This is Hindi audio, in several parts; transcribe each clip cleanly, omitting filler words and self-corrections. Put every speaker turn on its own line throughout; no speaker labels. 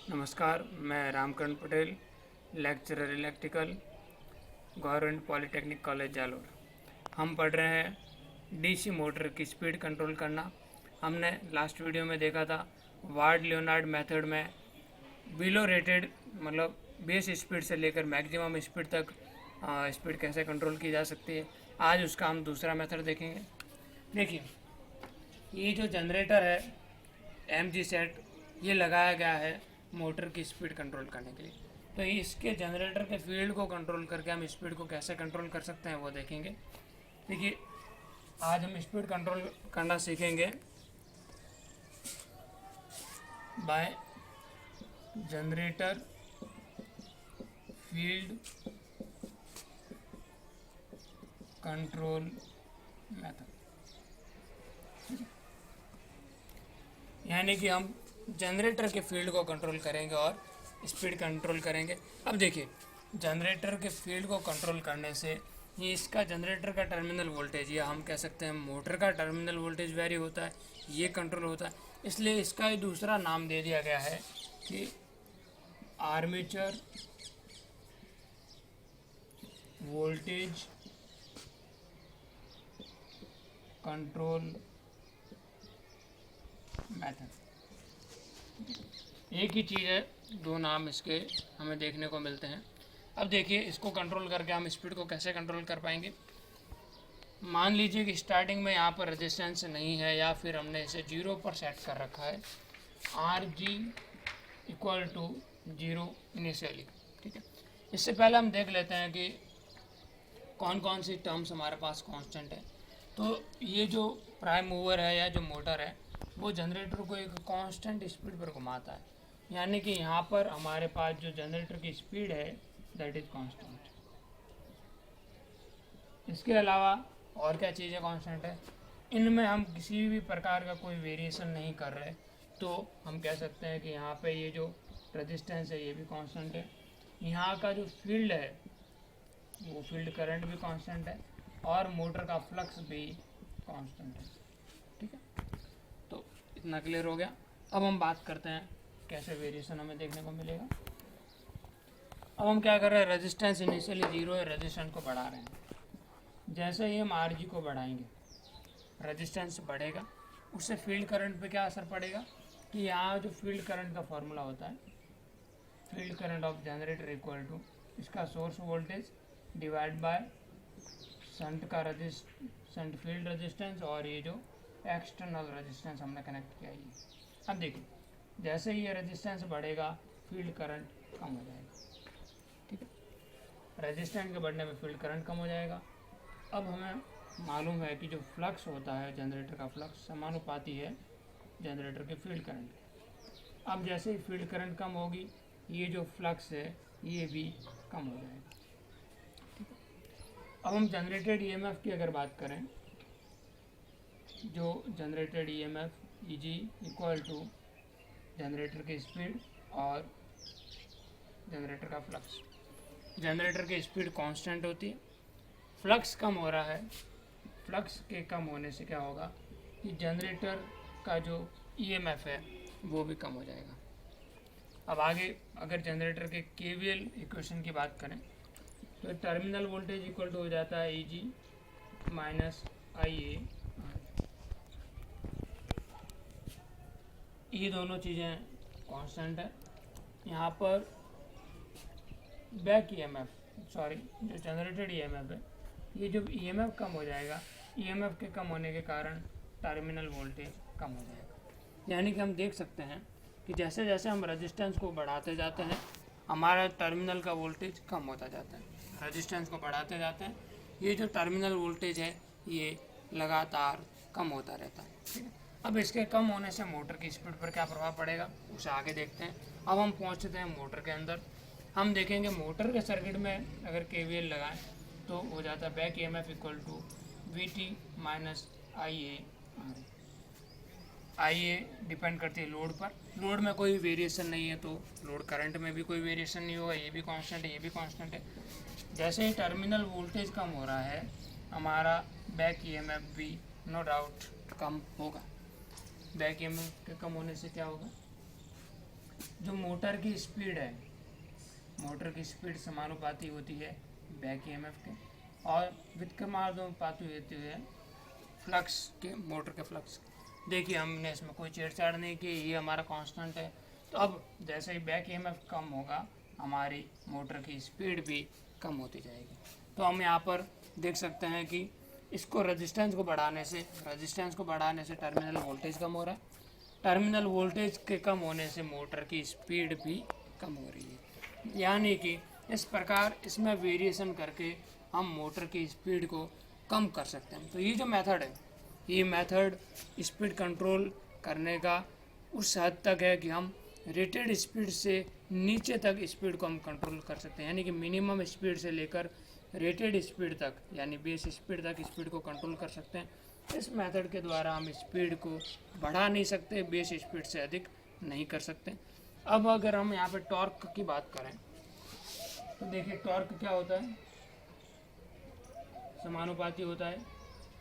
नमस्कार, मैं Ramkaran Patel, lecturer electrical, government polytechnic college Jalore. हम पढ़ रहे हैं डीसी मोटर की स्पीड कंट्रोल करना। हमने लास्ट वीडियो में देखा था वार्ड लियोनार्ड मेथड में बिलो रेटेड मतलब बेस स्पीड से लेकर मैक्सिमम स्पीड तक स्पीड कैसे कंट्रोल की जा सकती है। आज उसका हम दूसरा मेथड देखेंगे। देखिए, ये जो जनरेटर है MG सेट, ये लगाया गया है मोटर की स्पीड कंट्रोल करने के लिए। तो इसके जनरेटर के फील्ड को कंट्रोल करके हम स्पीड को कैसे कंट्रोल कर सकते हैं वो देखेंगे। देखिए, आज हम स्पीड कंट्रोल करना सीखेंगे by generator field control method. यानी कि हम जनरेटर के फील्ड को कंट्रोल करेंगे और स्पीड कंट्रोल करेंगे। अब देखिए, जनरेटर के फील्ड को कंट्रोल करने से ये इसका जनरेटर का टर्मिनल वोल्टेज, या हम कह सकते हैं मोटर का टर्मिनल वोल्टेज वेरी होता है, ये कंट्रोल होता है। इसलिए इसका ही दूसरा नाम दे दिया गया है कि आर्मेचर वोल्टेज कंट्रोल मेथड। एक ही चीज़ है, दो नाम इसके हमें देखने को मिलते हैं। अब देखिए, इसको कंट्रोल करके हम स्पीड को कैसे कंट्रोल कर पाएंगे। मान लीजिए कि स्टार्टिंग में यहाँ पर रेजिस्टेंस नहीं है, या फिर हमने इसे 0 पर सेट कर रखा है, RG = 0 इनिशियली। ठीक है, इससे पहले हम देख लेते हैं कि कौन कौन सी टर्म्स हमारे पास कांस्टेंट है। तो ये जो प्राइम मूवर है या जो मोटर है, वो जनरेटर को एक कांस्टेंट स्पीड पर घुमाता है। यानी कि यहाँ पर हमारे पास जो जनरेटर की स्पीड है दैट इज कांस्टेंट। इसके अलावा और क्या चीज़ें कांस्टेंट है, इनमें हम किसी भी प्रकार का कोई वेरिएशन नहीं कर रहे, तो हम कह सकते हैं कि यहाँ पे ये जो रेजिस्टेंस है ये भी कांस्टेंट है। यहाँ का जो फील्ड है वो फील्ड करंट भी कांस्टेंट है, और मोटर का फ्लक्स भी कांस्टेंट है। ठीक है, तो इतना क्लियर हो गया। अब हम बात करते हैं कैसे वेरिएशन हमें देखने को मिलेगा। अब हम क्या कर रहे हैं, रेजिस्टेंस इनिशियली 0 है, रेजिस्टेंस को बढ़ा रहे हैं। जैसे ही हम RG को बढ़ाएंगे, रेजिस्टेंस बढ़ेगा, उससे फील्ड करंट पे क्या असर पड़ेगा कि यहाँ जो फील्ड करंट का फॉर्मूला होता है, field current of generator equal to इसका source voltage divide by shunt field resistance, और ये जो एक्सटर्नल रेजिस्टेंस हमने कनेक्ट किया ये। अब देखिए, जैसे ही ये रेजिस्टेंस बढ़ेगा फील्ड करंट कम हो जाएगा। ठीक है, रेजिस्टेंस के बढ़ने में फील्ड करंट कम हो जाएगा। अब हमें मालूम है कि जो फ्लक्स होता है जनरेटर का फ्लक्स समानुपाती है जनरेटर के फील्ड करंट के। अब जैसे ही फील्ड करंट कम होगी, ये जो फ्लक्स है ये भी कम हो जाएगा। ठीक है, अब हम जनरेटेड EMF की अगर बात करें, जो जनरेटेड EMF EG = जनरेटर की स्पीड और जनरेटर का फ्लक्स। जनरेटर की स्पीड कांस्टेंट होती है, फ्लक्स कम हो रहा है। फ्लक्स के कम होने से क्या होगा कि जनरेटर का जो EMF है वो भी कम हो जाएगा। अब आगे अगर जनरेटर के KVL इक्वेशन की बात करें, तो टर्मिनल वोल्टेज इक्वल टू हो जाता है EG - IA। ये दोनों चीज़ें कांस्टेंट है। यहाँ पर बैक EMF, जो जनरेटेड EMF है, ये जो EMF कम हो जाएगा, EMF के कम होने के कारण टर्मिनल वोल्टेज कम हो जाएगा। यानी कि हम देख सकते हैं कि जैसे जैसे हम रेजिस्टेंस को बढ़ाते जाते हैं, हमारा टर्मिनल का वोल्टेज कम होता जाता है। रेजिस्टेंस को बढ़ाते जाते हैं, ये जो टर्मिनल वोल्टेज है ये लगातार कम होता रहता है। ठीक है, अब इसके कम होने से मोटर की स्पीड पर क्या प्रभाव पड़ेगा उसे आगे देखते हैं। अब हम पहुंचते हैं मोटर के अंदर। हम देखेंगे मोटर के सर्किट में अगर KVL लगाएं तो हो जाता है back EMF = VT - IA। IA depend करती है लोड पर, लोड में कोई वेरिएशन नहीं है तो लोड करंट में भी कोई वेरिएशन नहीं होगा, ये भी कांस्टेंट है, ये भी कांस्टेंट है। जैसे ही टर्मिनल वोल्टेज कम हो रहा है, हमारा बैक EMF भी नो डाउट कम होगा। बैक EMF के कम होने से क्या होगा, जो मोटर की स्पीड है, मोटर की स्पीड समानुपाती होती है बैक ईएमएफ के, और व्युत्क्रमानुपाती होती है फ्लक्स के, मोटर के फ्लक्स। देखिए हमने इसमें कोई छेड़छाड़ नहीं की, ये हमारा कांस्टेंट है। तो अब जैसे ही बैक ईएमएफ कम होगा हमारी मोटर की स्पीड भी कम होती जाएगी। तो हम यहाँ पर देख सकते हैं कि इसको रेजिस्टेंस को बढ़ाने से टर्मिनल वोल्टेज कम हो रहा है, टर्मिनल वोल्टेज के कम होने से मोटर की स्पीड भी कम हो रही है। यानी कि इस प्रकार इसमें वेरिएशन करके हम मोटर की स्पीड को कम कर सकते हैं। तो ये जो मेथड है, ये मेथड स्पीड कंट्रोल करने का उस हद तक है कि हम रेटेड स्पीड से नीचे तक स्पीड को हम कंट्रोल कर सकते हैं। यानी कि मिनिमम स्पीड से लेकर रेटेड स्पीड तक, यानी बेस स्पीड तक स्पीड को कंट्रोल कर सकते हैं। इस मेथड के द्वारा हम स्पीड को बढ़ा नहीं सकते, बेस स्पीड से अधिक नहीं कर सकते। अब अगर हम यहाँ पे टॉर्क की बात करें तो देखिए टॉर्क क्या होता है, समानुपाती होता है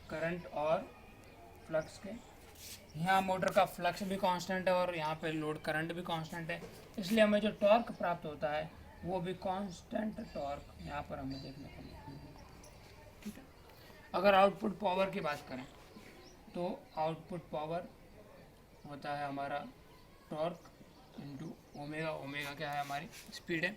करंट और फ्लक्स के। यहाँ मोटर का फ्लक्स भी कांस्टेंट है और यहाँ पे लोड करंट भी कांस्टेंट है, इसलिए हमें जो टॉर्क प्राप्त होता है वो भी कांस्टेंट टॉर्क यहाँ पर हमें देखने को मिलता है। ठीक है। अगर आउटपुट पावर की बात करें तो आउटपुट पावर होता है हमारा टॉर्क इंटू ओमेगा। ओमेगा क्या है, हमारी स्पीड है।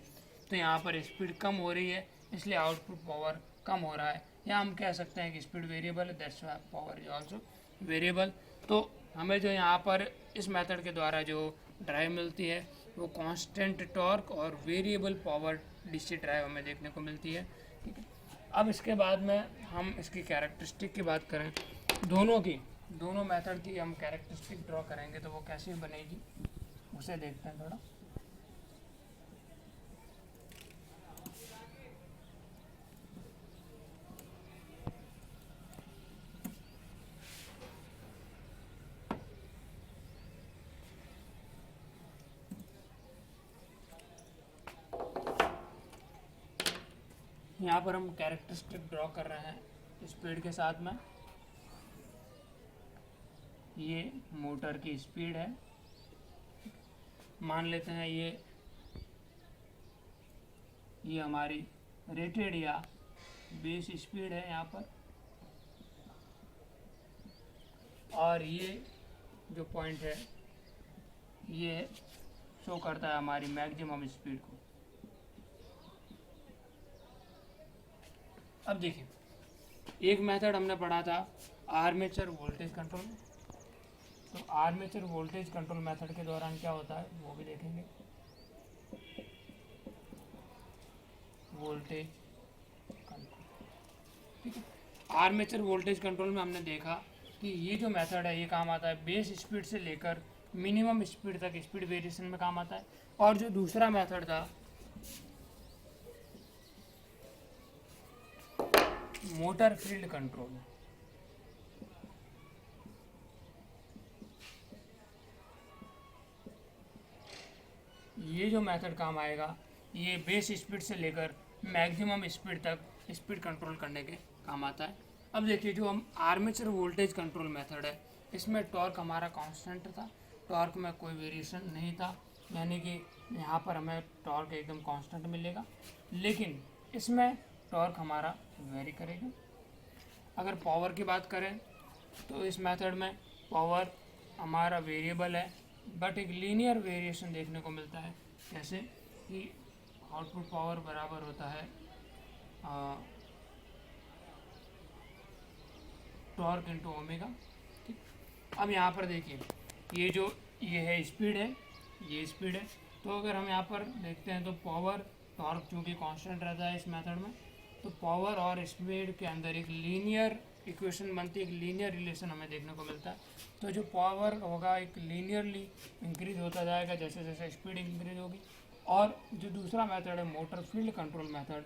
तो यहाँ पर स्पीड कम हो रही है इसलिए आउटपुट पावर कम हो रहा है, या हम कह सकते हैं कि स्पीड वेरिएबल है, that's why power is also variable. तो हमें जो यहाँ पर इस मेथड के द्वारा जो ड्राइव मिलती है वो कांस्टेंट टॉर्क और वेरिएबल पावर डीसी ड्राइव हमें देखने को मिलती है। ठीक है। अब इसके बाद में हम इसकी कैरेक्टरिस्टिक की बात करें, दोनों मेथड की हम कैरेक्टरिस्टिक ड्रॉ करेंगे तो वो कैसी बनेगी उसे देखते हैं थोड़ा। यहाँ पर हम कैरेक्टरिस्टिक ड्रॉ कर रहे हैं स्पीड के साथ में। ये मोटर की स्पीड है, मान लेते हैं ये हमारी रेटेड या बेस स्पीड है यहाँ पर, और ये जो पॉइंट है ये शो करता है हमारी मैक्सिमम स्पीड को। अब देखिए एक मेथड हमने पढ़ा था आर्मेचर वोल्टेज कंट्रोल, तो आर्मेचर वोल्टेज कंट्रोल मेथड के दौरान क्या होता है वो भी देखेंगे। वोल्टेज कंट्रोल, ठीक है। आर्मेचर वोल्टेज कंट्रोल में हमने देखा कि ये जो मेथड है ये काम आता है बेस स्पीड से लेकर मिनिमम स्पीड तक स्पीड वेरिएशन में काम आता है। और जो दूसरा मेथड था मोटर फील्ड कंट्रोल, ये जो मेथड काम आएगा ये बेस स्पीड से लेकर मैक्सिमम स्पीड तक स्पीड कंट्रोल करने के काम आता है। अब देखिए जो हम आर्मेचर वोल्टेज कंट्रोल मेथड है इसमें टॉर्क हमारा कांस्टेंट था, टॉर्क में कोई वेरिएशन नहीं था, यानी कि यहाँ पर हमें टॉर्क एकदम कांस्टेंट मिलेगा। लेकिन इसमें टॉर्क हमारा वेरी करेगा। अगर पावर की बात करें तो इस मेथड में पावर हमारा वेरिएबल है बट एक लीनियर वेरिएशन देखने को मिलता है। जैसे कि आउटपुट पावर बराबर होता है टॉर्क इंटू ओमेगा। ठीक। अब यहाँ पर देखिए ये है स्पीड है, ये स्पीड है। तो अगर हम यहाँ पर देखते हैं तो पावर टॉर्क चूँकि कांस्टेंट रहता है इस मेथड में, तो पावर और स्पीड के अंदर एक लीनियर इक्वेशन बनती है, एक लीनियर रिलेशन हमें देखने को मिलता है। तो जो पावर होगा एक लीनियरली इंक्रीज होता जाएगा जैसे जैसे स्पीड इंक्रीज होगी। और जो दूसरा मेथड है मोटर फील्ड कंट्रोल मेथड,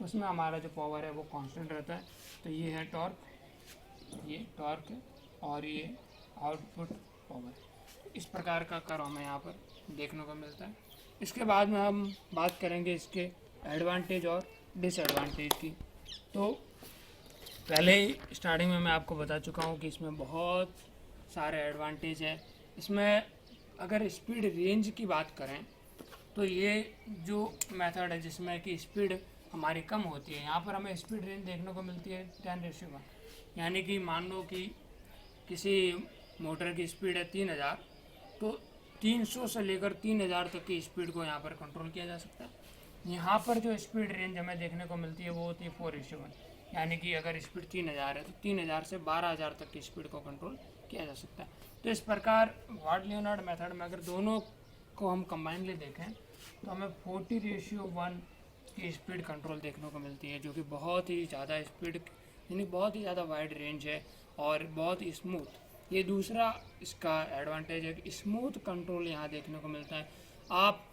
उसमें हमारा जो पावर है वो कांस्टेंट रहता है। तो ये है टॉर्क, ये टॉर्क है और ये आउटपुट पावर। इस प्रकार का कर्व हमें यहाँ पर देखने को मिलता है। इसके बाद में हम बात करेंगे इसके एडवांटेज और डिसएडवांटेज की। तो पहले ही स्टार्टिंग में मैं आपको बता चुका हूँ कि इसमें बहुत सारे एडवांटेज है। इसमें अगर स्पीड रेंज की बात करें तो ये जो मेथड है जिसमें कि स्पीड हमारी कम होती है, यहाँ पर हमें स्पीड रेंज देखने को मिलती है 10:1। यानी कि मान लो कि किसी मोटर की स्पीड है 3000, तो 300 से लेकर 3000 तक की स्पीड को यहाँ पर कंट्रोल किया जा सकता है। यहाँ पर जो स्पीड रेंज हमें देखने को मिलती है वो होती है 4:1। यानी कि अगर स्पीड 3000 है तो 3000 से 12000 तक की स्पीड को कंट्रोल किया जा सकता है। तो इस प्रकार वार्ड लियोनार्ड मेथड में अगर दोनों को हम कंबाइनली देखें तो हमें 40:1 की स्पीड कंट्रोल देखने को मिलती है, जो कि बहुत ही ज़्यादा स्पीड यानी बहुत ही ज़्यादा वाइड रेंज है और बहुत ही स्मूथ। ये दूसरा इसका एडवांटेज है कि स्मूथ कंट्रोल यहाँ देखने को मिलता है। आप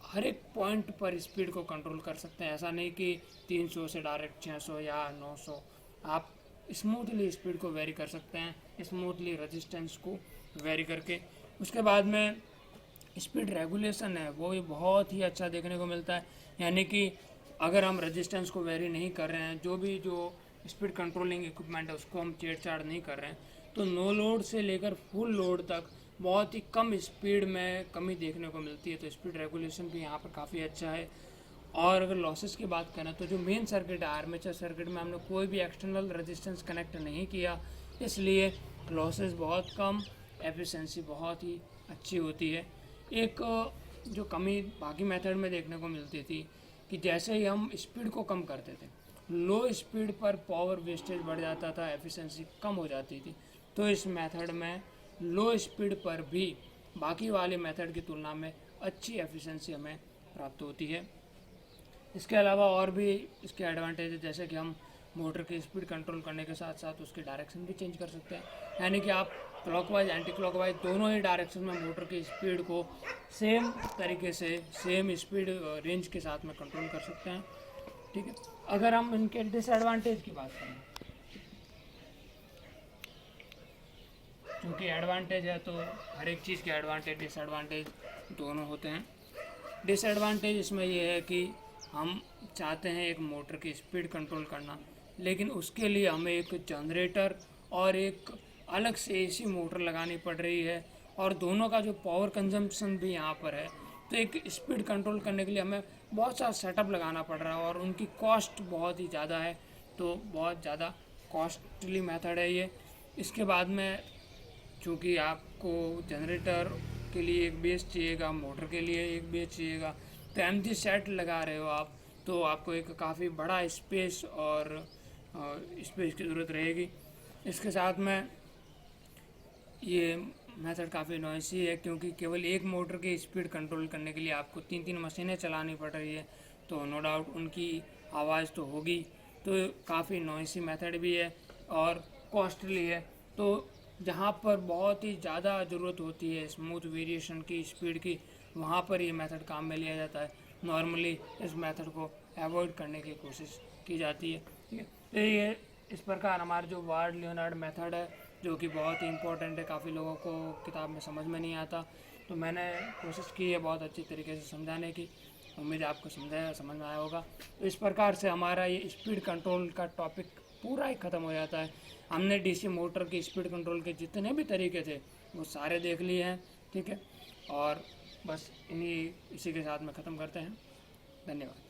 हर एक पॉइंट पर स्पीड को कंट्रोल कर सकते हैं, ऐसा नहीं कि 300 से डायरेक्ट 600 या 900। आप स्मूथली स्पीड को वेरी कर सकते हैं, स्मूथली रेजिस्टेंस को वेरी करके। उसके बाद में स्पीड रेगुलेशन है वो भी बहुत ही अच्छा देखने को मिलता है। यानी कि अगर हम रेजिस्टेंस को वेरी नहीं कर रहे हैं, जो स्पीड कंट्रोलिंग इक्विपमेंट है उसको हम छेड़छाड़ नहीं कर रहे हैं, तो नो लोड से लेकर फुल लोड तक बहुत ही कम स्पीड में कमी देखने को मिलती है। तो स्पीड रेगुलेशन भी यहाँ पर काफ़ी अच्छा है। और अगर लॉसेस की बात करें तो जो मेन सर्किट है आर्मेचर सर्किट में हमने कोई भी एक्सटर्नल रेजिस्टेंस कनेक्ट नहीं किया, इसलिए लॉसेस बहुत कम, एफिशिएंसी बहुत ही अच्छी होती है। एक जो कमी बाकी मेथड में देखने को मिलती थी कि जैसे ही हम स्पीड को कम करते थे, लो स्पीड पर पावर वेस्टेज बढ़ जाता था, एफिशिएंसी कम हो जाती थी। तो इस मेथड में लो स्पीड पर भी बाकी वाले मेथड की तुलना में अच्छी एफिशिएंसी हमें प्राप्त होती है। इसके अलावा और भी इसके एडवांटेज है, जैसे कि हम मोटर की स्पीड कंट्रोल करने के साथ साथ उसकी डायरेक्शन भी चेंज कर सकते हैं। यानी कि आप क्लॉकवाइज एंटी क्लॉकवाइज दोनों ही डायरेक्शन में मोटर की स्पीड को सेम तरीके से सेम स्पीड रेंज के साथ में कंट्रोल कर सकते हैं। ठीक है, अगर हम इनके डिसएडवांटेज की बात करें, क्योंकि एडवांटेज है तो हर एक चीज़ के एडवांटेज डिसएडवांटेज दोनों होते हैं। डिसएडवांटेज इसमें यह है कि हम चाहते हैं एक मोटर की स्पीड कंट्रोल करना, लेकिन उसके लिए हमें एक जनरेटर और एक अलग से एसी मोटर लगानी पड़ रही है, और दोनों का जो पावर कंजम्पशन भी यहाँ पर है। तो एक स्पीड कंट्रोल करने के लिए हमें बहुत सारा सेटअप लगाना पड़ रहा है और उनकी कॉस्ट बहुत ही ज़्यादा है, तो बहुत ज़्यादा कॉस्टली मेथड है ये। इसके बाद में चूँकि आपको जनरेटर के लिए एक बेस चाहिएगा, मोटर के लिए एक बेस चाहिएगा, तो एमजी सेट लगा रहे हो आप, तो आपको एक काफ़ी बड़ा स्पेस और स्पेस की ज़रूरत रहेगी। इसके साथ में ये मेथड काफ़ी नॉइसी है, क्योंकि केवल एक मोटर की स्पीड कंट्रोल करने के लिए आपको 3-3 मशीनें चलानी पड़ रही है, तो नो डाउट उनकी आवाज़ तो होगी। तो काफ़ी नॉइसी मेथड भी है और कॉस्टली है। तो जहाँ पर बहुत ही ज़्यादा ज़रूरत होती है स्मूथ वेरिएशन की स्पीड की, वहाँ पर ये मेथड काम में लिया जाता है। नॉर्मली इस मेथड को अवॉइड करने की कोशिश की जाती है। ठीक है, तो ये इस प्रकार हमारा जो वार्ड लियोनार्ड मेथड है, जो कि बहुत ही इम्पोर्टेंट है, काफ़ी लोगों को किताब में समझ में नहीं आता, तो मैंने कोशिश की है बहुत अच्छी तरीके से समझाने की। उम्मीद है आपको समझ में आया होगा। तो इस प्रकार से हमारा ये स्पीड कंट्रोल का टॉपिक पूरा ही ख़त्म हो जाता है। हमने डीसी मोटर की स्पीड कंट्रोल के जितने भी तरीके थे वो सारे देख लिए हैं। ठीक है, और बस इसी के साथ में ख़त्म करते हैं। धन्यवाद।